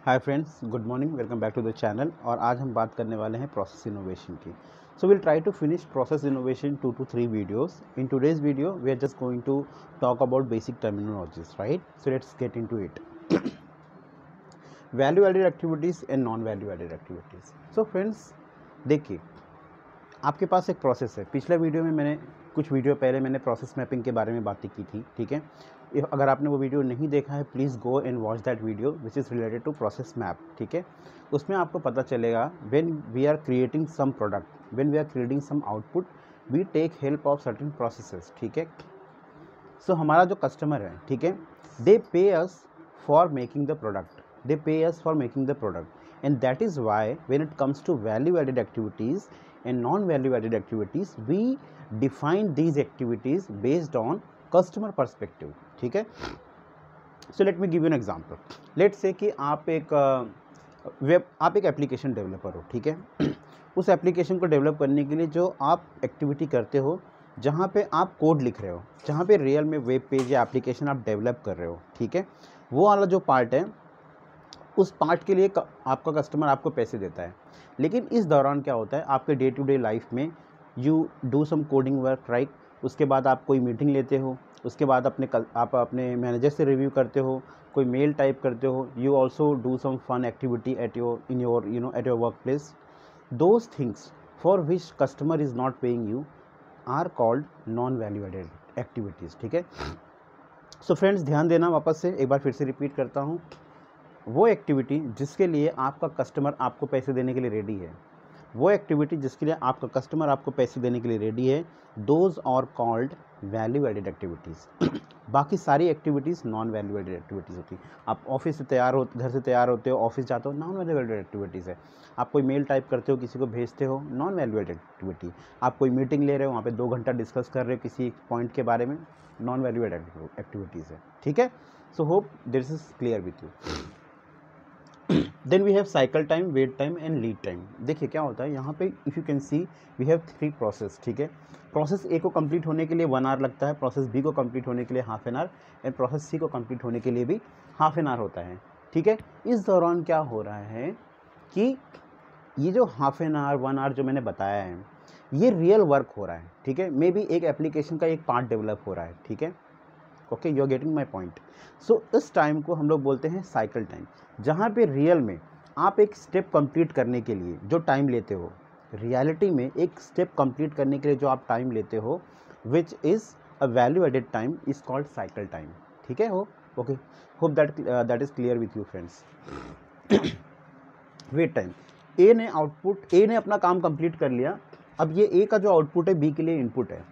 Hi friends, good morning, welcome back to the channel. और आज हम बात करने वाले हैं प्रोसेस इनोवेशन की। So will try to finish process innovation 2 to 3 videos. In today's video we are just going to talk about basic terminologies, right? So let's get into it. Value added activities and non value added activities. So friends, देखिए, आपके पास एक process है। पिछले video में मैंने कुछ video पहले मैंने प्रोसेस मैपिंग के बारे में बातें की थी, ठीक है? अगर आपने वो वीडियो नहीं देखा है, please go and watch that video which is related to process map, ठीक है? उसमें आपको पता चलेगा when we are creating some product, when we are creating some output, we take help of certain processes, ठीक है? सो हमारा जो कस्टमर है, ठीक है, दे पे us for making the product, they pay us for making the product, and that is why when it comes to value added activities and non value added activities, we define these activities based on customer perspective, ठीक है? So let me give you an example. Let's say कि आप एक application developer हो, ठीक है? उस application को डेवलप करने के लिए जो आप एक्टिविटी करते हो, जहाँ पे आप कोड लिख रहे हो, जहाँ पे रियल में वेब पेज या एप्लीकेशन आप डेवलप कर रहे हो, ठीक है, वो वाला जो पार्ट है, उस पार्ट के लिए आपका कस्टमर आपको पैसे देता है। लेकिन इस दौरान क्या होता है, आपके डे टू डे लाइफ में you do some coding work, right? उसके बाद आप कोई मीटिंग लेते हो, उसके बाद आप अपने मैनेजर से रिव्यू करते हो, कोई मेल टाइप करते हो, you also do some fun activity at your work place. Those things for which customer is not paying you are called non value added activities, ठीक है? सो फ्रेंड्स, ध्यान देना, वापस से एक बार फिर से रिपीट करता हूँ। वो एक्टिविटी जिसके लिए आपका कस्टमर आपको पैसे देने के लिए रेडी है, वो एक्टिविटी जिसके लिए आपका कस्टमर आपको पैसे देने के लिए रेडी है, those are called value added activities. बाकी सारी activities non value added activities होती। आप ऑफिस से घर से तैयार होते हो, ऑफिस जाते हो, नॉन वैल्यू एडेड एक्टिविटीज़ है। आप कोई मेल टाइप करते हो, किसी को भेजते हो, नॉन वैल्यू एडेड एक्टिविटी। आप कोई मीटिंग ले रहे हो, वहाँ पे 2 घंटा डिस्कस कर रहे हो किसी पॉइंट के बारे में, नॉन वैल्यू एडेड एक्टिविटीज़ है, ठीक है? So hope this is clear with you. Then we have cycle time, wait time and lead time. देखिए क्या होता है यहाँ पे, if you can see we have 3 process, ठीक है? प्रोसेस ए को कंप्लीट होने के लिए 1 आवर लगता है, प्रोसेस बी को कंप्लीट होने के लिए half an hour, and process C को कंप्लीट होने के लिए भी हाफ एन आवर होता है, ठीक है? इस दौरान क्या हो रहा है कि ये जो हाफ एन आवर 1 आवर जो मैंने बताया है, ये रियल वर्क हो रहा है, ठीक है? मे बी एक एप्लीकेशन का एक पार्ट डेवलप हो रहा है, ठीक है? Okay, you are getting my point. So इस टाइम को हम लोग बोलते हैं साइकिल टाइम, जहाँ पे रियल में आप एक स्टेप कंप्लीट करने के लिए जो टाइम लेते हो, रियलिटी में एक स्टेप कंप्लीट करने के लिए जो आप टाइम लेते हो, which is a value added time, is called cycle time, ठीक है? Okay, hope that is clear with you friends. Wait time, A ने अपना काम कंप्लीट कर लिया। अब ये ए का जो आउटपुट है बी के लिए इनपुट है,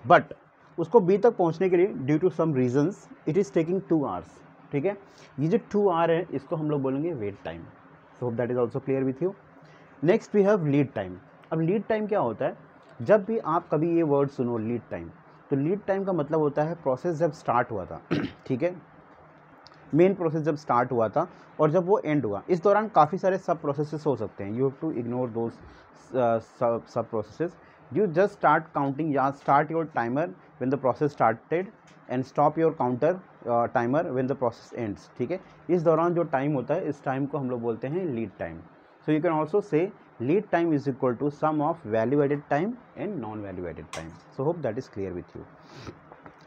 बट उसको बी तक पहुंचने के लिए due to some reasons it is taking 2 hours, ठीक है? ये जो 2 आवर है, इसको हम लोग बोलेंगे wait time. So hope that is also clear with you. Next we have lead time. अब लीड टाइम क्या होता है? जब भी आप कभी ये वर्ड सुनो लीड टाइम, तो लीड टाइम का मतलब होता है प्रोसेस जब स्टार्ट हुआ था, ठीक है, मेन प्रोसेस जब स्टार्ट हुआ था और जब वो एंड हुआ, इस दौरान काफ़ी सारे सब प्रोसेसेस हो सकते हैं। You have to ignore those sub processes. You just start counting, या start your timer when the process started and stop your counter timer when the process ends, ठीक है? इस दौरान जो टाइम होता है, इस टाइम को हम लोग बोलते हैं lead time. So you can also say lead time is equal to sum of value added time and non value added time. So hope that is clear with you.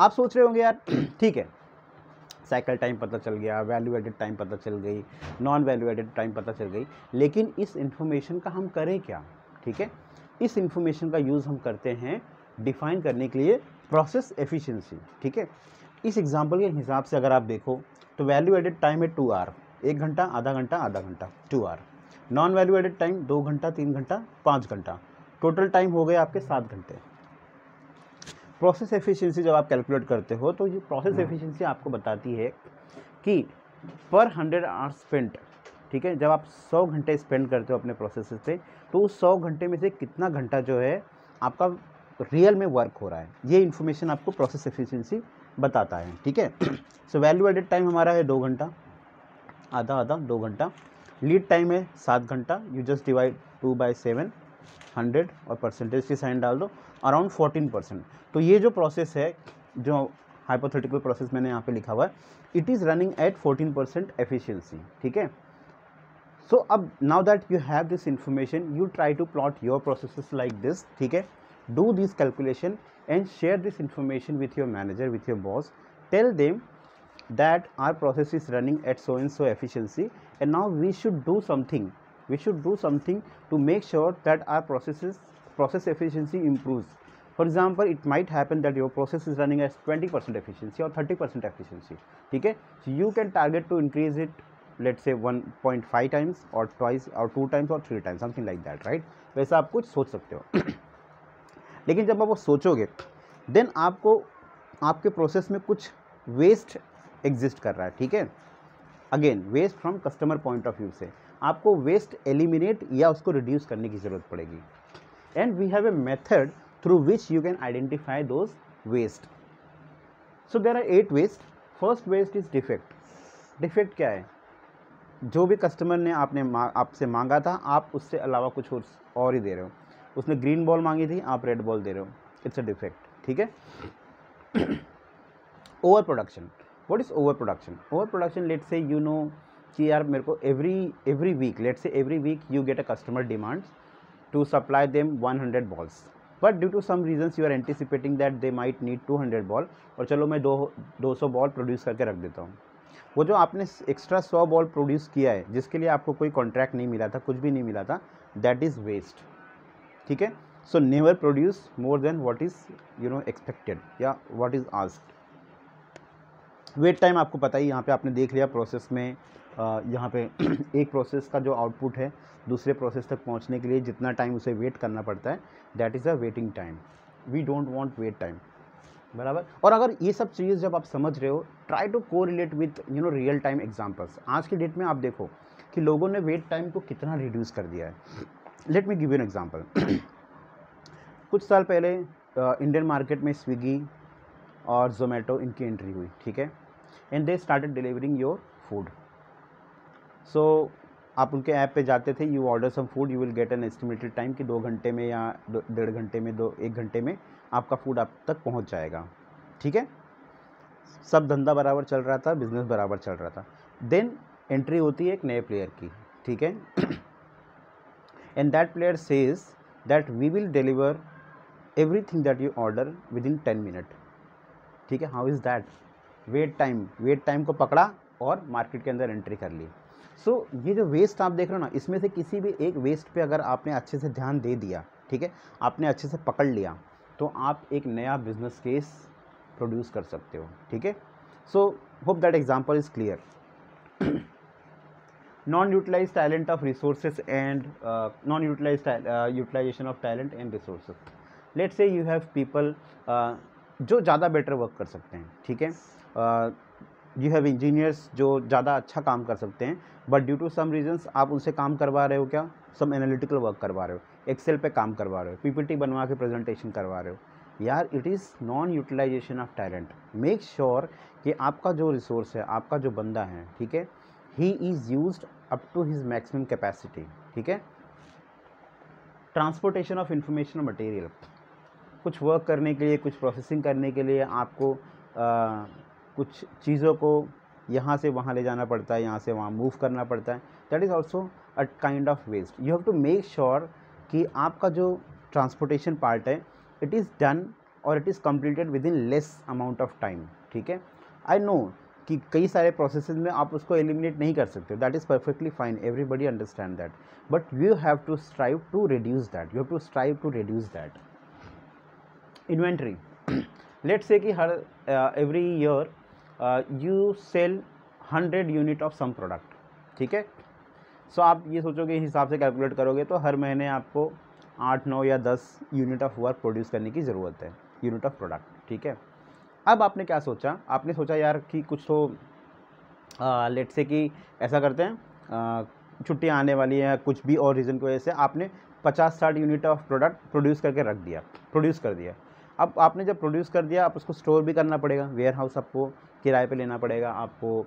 आप सोच रहे होंगे यार, ठीक है, साइकिल टाइम पता चल गया, वैल्यू एडेड टाइम पता चल गई, नॉन वैल्यू एडेड टाइम पता चल गई, लेकिन इस इंफॉर्मेशन का हम करें क्या, ठीक है? इस इंफॉर्मेशन का यूज़ हम करते हैं डिफाइन करने के लिए प्रोसेस एफिशिएंसी, ठीक है? इस एग्जांपल के हिसाब से अगर आप देखो तो वैल्यू एडेड टाइम है 2 आवर, 1 घंटा, आधा घंटा, आधा घंटा, 2 hour. Non value added time 2 घंटा, 3 घंटा, 5 घंटा, टोटल टाइम हो गए आपके 7 घंटे। प्रोसेस एफिशिएंसी जब आप कैलकुलेट करते हो तो ये प्रोसेस एफिशिएंसी आपको बताती है कि पर 100 आवर्स स्पेंट, ठीक है, जब आप 100 घंटे स्पेंड करते हो अपने प्रोसेस पे, तो उस 100 घंटे में से कितना घंटा जो है आपका रियल में वर्क हो रहा है, ये इन्फॉर्मेशन आपको प्रोसेस एफिशिएंसी बताता है, ठीक है? सो वैल्यू एडेड टाइम हमारा है 2 घंटा, आधा 2 घंटा। लीड टाइम है 7 घंटा। यू जस्ट डिवाइड 2/7, 100 और परसेंटेज की साइन डाल दो, अराउंड 14%। तो ये जो प्रोसेस है, जो हाइपोथेटिकल प्रोसेस मैंने यहाँ पे लिखा हुआ है, it is running at 14% efficiency, ठीक है? सो अब now that you have this information, you try to plot your processes like this, ठीक है. Do this calculation and share this information with your manager, with your boss. Tell them that our process is running at so and so efficiency, and now we should do something, to make sure that our process efficiency improves. For example, it might happen that your process is running at 20% efficiency or 30% efficiency, ठीक है. So you can target to increase it, let's say 1.5 times or twice or 2 times or 3 times, something like that, right? वैसा आप कुछ सोच सकते हो. लेकिन जब आप वो सोचोगे, देन आपको आपके प्रोसेस में कुछ वेस्ट एग्जिस्ट कर रहा है, ठीक है. Again waste from customer point of view से आपको वेस्ट एलिमिनेट या उसको रिड्यूस करने की ज़रूरत पड़ेगी. And we have a method through which you can identify those waste. So there are 8 waste. First waste is defect. Defect क्या है? जो भी कस्टमर ने आपसे मांगा था, आप उससे अलावा कुछ और ही दे रहे हो. उसने ग्रीन बॉल मांगी थी, आप रेड बॉल दे रहे हो. इट्स अ डिफेक्ट, ठीक है. Over production. What is overproduction? Overproduction, let's say you know कि यार मेरे को every week, let's say every week you get a customer demands to supply them 100 balls, but due to some reasons you are anticipating that they might need 200 ball, और चलो मैं 200 ball produce करके रख देता हूँ. वो जो आपने एक्स्ट्रा 100 बॉल प्रोड्यूस किया है, जिसके लिए आपको कोई कॉन्ट्रैक्ट नहीं मिला था, कुछ भी नहीं मिला था, दैट इज़ वेस्ट, ठीक है. So never produce more than what is expected या what is asked. Wait time आपको पता ही, यहाँ पे आपने देख लिया प्रोसेस में. यहाँ पे एक प्रोसेस का जो आउटपुट है दूसरे प्रोसेस तक पहुँचने के लिए जितना टाइम उसे वेट करना पड़ता है, that is a waiting time. We don't want wait time, बराबर. और अगर ये सब चीज़ जब आप समझ रहे हो, try to correlate with real time examples. आज की डेट में आप देखो कि लोगों ने वेट टाइम को कितना रिड्यूस कर दिया है. Let me give you an example. कुछ साल पहले इंडियन मार्केट में स्विगी और जोमेटो इनकी एंट्री हुई, ठीक है. And they started delivering your food. So आप उनके ऐप पे जाते थे, you order some food, you will get an estimated time कि 2 घंटे में या 1.5 घंटे में 1 घंटे में आपका फूड आप तक पहुंच जाएगा, ठीक है. सब धंधा बराबर चल रहा था, बिजनेस बराबर चल रहा था. देन एंट्री होती है एक नए प्लेयर की, ठीक है. And that player says that we will deliver everything that you order within 10 minute, ठीक है. How is that? Wait time को पकड़ा और मार्केट के अंदर एंट्री कर ली. सो ये जो वेस्ट आप देख रहे हो ना, इसमें से किसी भी एक वेस्ट पे अगर आपने अच्छे से ध्यान दे दिया, ठीक है, आपने अच्छे से पकड़ लिया, तो आप एक नया बिजनेस केस प्रोड्यूस कर सकते हो, ठीक है. So hope that example is clear. Non utilize talent of resources and non utilization of talent and resources. Let's say you have people जो ज़्यादा बेटर वर्क कर सकते हैं, ठीक है. यू हैव इंजीनियर्स जो ज़्यादा अच्छा काम कर सकते हैं, but due to some reasons आप उनसे काम करवा रहे हो, क्या सम एनालिटिकल वर्क करवा रहे हो, एक्सेल पे काम करवा रहे हो, पीपीटी बनवा के प्रेजेंटेशन करवा रहे हो. यार it is non utilization of talent. Make sure कि आपका जो रिसोर्स है, आपका जो बंदा है, ठीक है, he is used up to his maximum capacity, ठीक है. Transportation of information material. कुछ वर्क करने के लिए, कुछ प्रोसेसिंग करने के लिए आपको कुछ चीज़ों को यहाँ से वहाँ ले जाना पड़ता है, यहाँ से वहाँ मूव करना पड़ता है. That is also a kind of waste. You have to make sure कि आपका जो ट्रांसपोर्टेशन पार्ट है, इट इज़ डन और it is completed within less amount of time, ठीक है. आई नो कि कई सारे प्रोसेसेस में आप उसको एलिमिनेट नहीं कर सकते, that is perfectly fine, everybody understand that, but you have to strive to reduce that. You have to strive to reduce that. Inventory. Let's say कि हर every year you sell 100 unit of some product, ठीक है. सो आप ये सोचोगे, इस हिसाब से कैलकुलेट करोगे तो हर महीने आपको 8, 9 या 10 यूनिट ऑफ वर्क प्रोड्यूस करने की ज़रूरत है, यूनिट ऑफ प्रोडक्ट, ठीक है. अब आपने क्या सोचा? आपने सोचा यार कि कुछ तो लेट्स से कि ऐसा करते हैं, छुट्टियाँ आने वाली हैं, कुछ भी और रीज़न की वजह से आपने 50-60 यूनिट ऑफ प्रोडक्ट प्रोड्यूस कर दिया. अब आपने जब प्रोड्यूस कर दिया, आप उसको स्टोर भी करना पड़ेगा, वेयर हाउस आपको किराए पे लेना पड़ेगा, आपको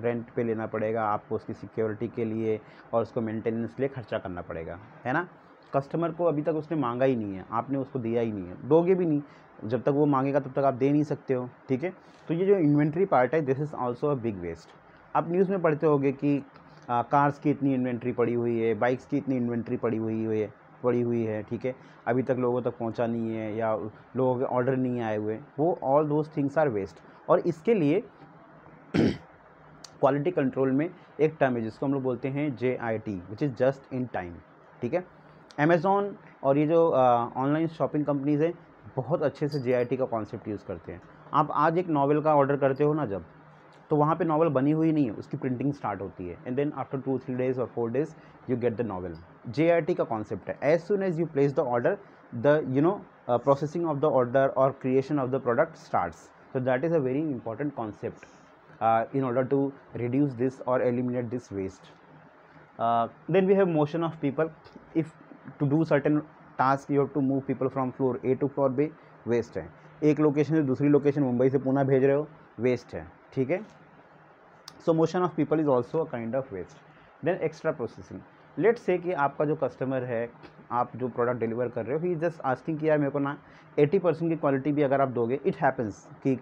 रेंट पे लेना पड़ेगा, आपको उसकी सिक्योरिटी के लिए और उसको मेंटेनेंस के लिए खर्चा करना पड़ेगा, है ना. कस्टमर को अभी तक उसने मांगा ही नहीं है, आपने उसको दिया ही नहीं है, दोगे भी नहीं. जब तक वो मांगेगा तब तक आप दे नहीं सकते हो, ठीक है. तो ये जो इन्वेंट्री पार्ट है, this is also a big waste. आप न्यूज़ में पढ़ते होगे कि कार्स की इतनी इन्वेंट्री पड़ी हुई है, बाइक्स की इतनी इन्वेंट्री पड़ी हुई है, ठीक है, अभी तक लोगों तक पहुंचा नहीं है या लोगों के ऑर्डर नहीं आए हुए, वो all those things are waste. और इसके लिए क्वालिटी कंट्रोल में एक टर्म है जिसको हम लोग बोलते हैं JIT, which is just in time, ठीक है। अमेज़ॉन और ये जो ऑनलाइन शॉपिंग कंपनीज़ हैं बहुत अच्छे से JIT का कॉन्सेप्ट यूज़ करते हैं। आप आज एक नॉवल का ऑर्डर करते हो ना जब, तो वहाँ पे नॉवल बनी हुई नहीं है, उसकी प्रिंटिंग स्टार्ट होती है, एंड देन आफ्टर 2-3 days और 4 days you get the novel. JIT का कॉन्सेप्ट है, as soon as you place the order, the processing of the order और creation of the product starts. So that is a very important concept in order to reduce this or eliminate this waste. Then we have motion of people. If to do certain task you have to move people from floor A to floor B, waste है। एक location से दूसरी location, Mumbai से पुणे भेज रहे हो, waste है, ठीक है। So motion of people is also a kind of waste. Then extra processing, let say कि आपका जो कस्टमर है, आप जो प्रोडक्ट डिलीवर कर रहे हो, ही जस्ट आस्किंग कि यार मेरे को ना 80% की क्वालिटी भी अगर आप दोगे, इट हैपन्स कि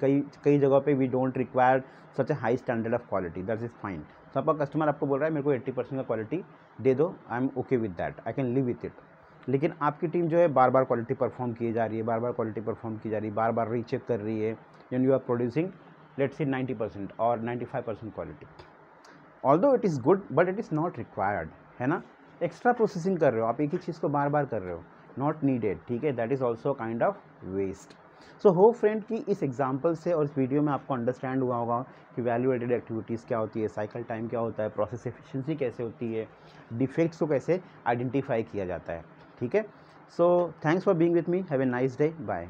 कई जगह पे we don't require such a high standard of quality, that is fine. तो आपका कस्टमर आपको बोल रहा है मेरे को 80% का क्वालिटी दे दो, I am okay with that, I can live with it. लेकिन आपकी टीम जो है बार बार क्वालिटी परफॉर्म की जा रही है, बार बार क्वालिटी परफॉर्म की जा रही है, बार बार रीचेक कर रही है, and you are producing let's say 90% और 95% quality, although it is good but it is not required, है ना। एक्स्ट्रा प्रोसेसिंग कर रहे हो आप, एक ही चीज़ को बार बार कर रहे हो, नॉट नीडेड, ठीक है, that is also kind of waste. So hope friend कि इस एग्जाम्पल से और इस वीडियो में आपको अंडरस्टैंड हुआ होगा कि वैल्यू एडेड एक्टिविटीज़ क्या होती है, साइकिल टाइम क्या होता है, प्रोसेस एफिशिएंसी कैसे होती है, डिफेक्ट्स को कैसे आइडेंटिफाई किया जाता है, ठीक है। So thanks for being with me, have a nice day, bye.